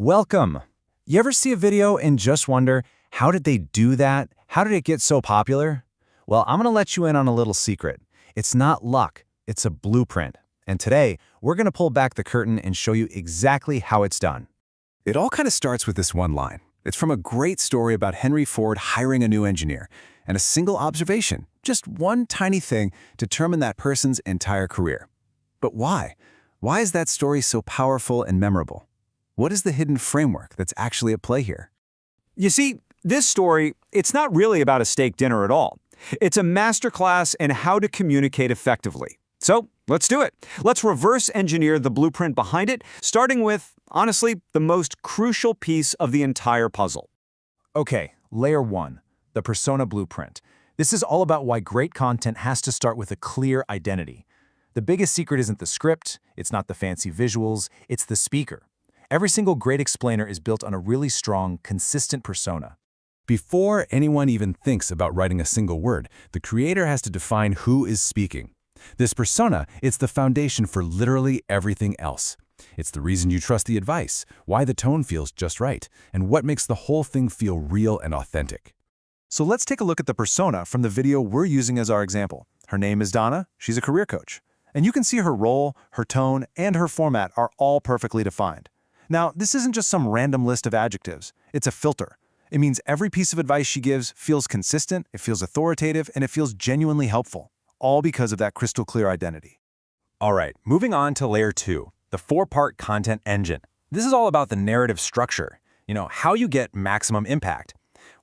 Welcome! You ever see a video and just wonder, how did they do that? How did it get so popular? Well, I'm gonna let you in on a little secret. It's not luck, it's a blueprint. And today, we're gonna pull back the curtain and show you exactly how it's done. It all kind of starts with this one line. It's from a great story about Henry Ford hiring a new engineer, and a single observation, just one tiny thing, determined that person's entire career. But why? Why is that story so powerful and memorable? What is the hidden framework that's actually at play here? You see, this story, it's not really about a steak dinner at all. It's a masterclass in how to communicate effectively. So, let's do it. Let's reverse engineer the blueprint behind it, starting with, honestly, the most crucial piece of the entire puzzle. Okay, layer one, the persona blueprint. This is all about why great content has to start with a clear identity. The biggest secret isn't the script, it's not the fancy visuals, it's the speaker. Every single great explainer is built on a really strong, consistent persona. Before anyone even thinks about writing a single word, the creator has to define who is speaking. This persona, it's the foundation for literally everything else. It's the reason you trust the advice, why the tone feels just right, and what makes the whole thing feel real and authentic. So let's take a look at the persona from the video we're using as our example. Her name is Donna, she's a career coach. And you can see her role, her tone, and her format are all perfectly defined. Now, this isn't just some random list of adjectives. It's a filter. It means every piece of advice she gives feels consistent, it feels authoritative, and it feels genuinely helpful, all because of that crystal clear identity. All right, moving on to layer two, the four-part content engine. This is all about the narrative structure, how you get maximum impact.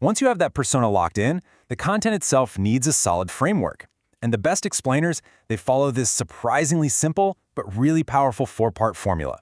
Once you have that persona locked in, the content itself needs a solid framework. And the best explainers, they follow this surprisingly simple but really powerful four-part formula.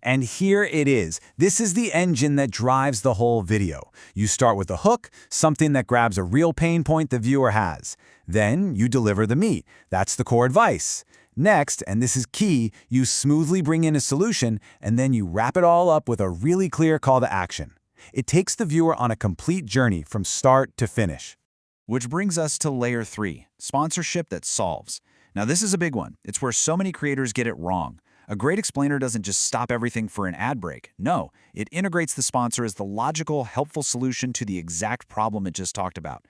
And here it is. This is the engine that drives the whole video. You start with a hook, something that grabs a real pain point the viewer has. Then you deliver the meat. That's the core advice. Next, and this is key, you smoothly bring in a solution, and then you wrap it all up with a really clear call to action. It takes the viewer on a complete journey from start to finish. Which brings us to layer three, sponsorship that solves. Now this is a big one. It's where so many creators get it wrong. A great explainer doesn't just stop everything for an ad break. No, it integrates the sponsor as the logical, helpful solution to the exact problem it just talked about.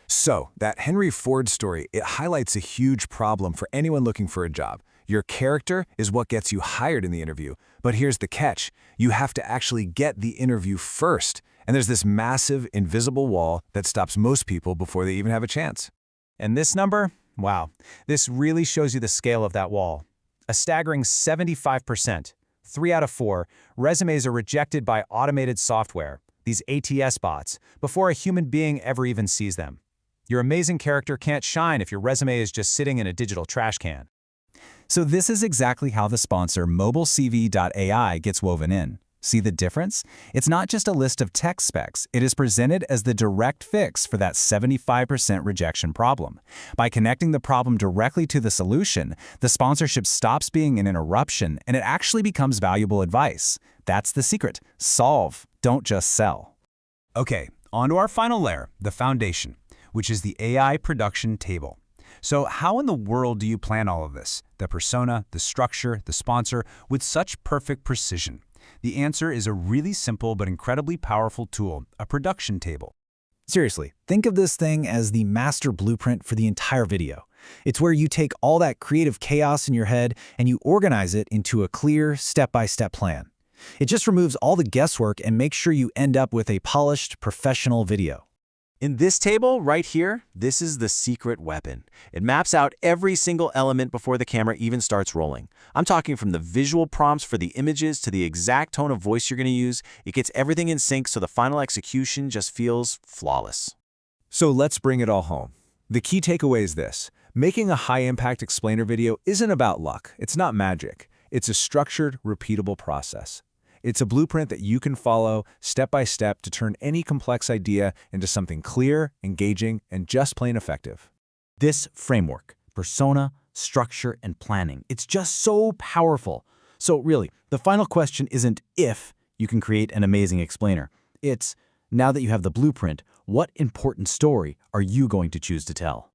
So, that Henry Ford story, it highlights a huge problem for anyone looking for a job. Your character is what gets you hired in the interview. But here's the catch. You have to actually get the interview first. And there's this massive, invisible wall that stops most people before they even have a chance. And this number? Wow. This really shows you the scale of that wall. A staggering 75%, 3 out of 4, resumes are rejected by automated software, these ATS bots, before a human being ever even sees them. Your amazing character can't shine if your resume is just sitting in a digital trash can. So this is exactly how the sponsor MobileCV.ai gets woven in. See the difference? It's not just a list of tech specs. It is presented as the direct fix for that 75% rejection problem. By connecting the problem directly to the solution, the sponsorship stops being an interruption and it actually becomes valuable advice. That's the secret. Solve, don't just sell. Okay, on to our final layer, the foundation, which is the AI production table. So how in the world do you plan all of this? The persona, the structure, the sponsor, with such perfect precision? The answer is a really simple but incredibly powerful tool, a production table. Seriously, think of this thing as the master blueprint for the entire video. It's where you take all that creative chaos in your head and you organize it into a clear, step-by-step plan. It just removes all the guesswork and makes sure you end up with a polished, professional video. In this table right here, this is the secret weapon. It maps out every single element before the camera even starts rolling. I'm talking from the visual prompts for the images to the exact tone of voice you're going to use. It gets everything in sync so the final execution just feels flawless. So let's bring it all home. The key takeaway is this. Making a high-impact explainer video isn't about luck. It's not magic. It's a structured, repeatable process. It's a blueprint that you can follow step by step to turn any complex idea into something clear, engaging, and just plain effective. This framework, persona, structure, and planning, it's just so powerful. So really, the final question isn't if you can create an amazing explainer. It's, now that you have the blueprint, what important story are you going to choose to tell?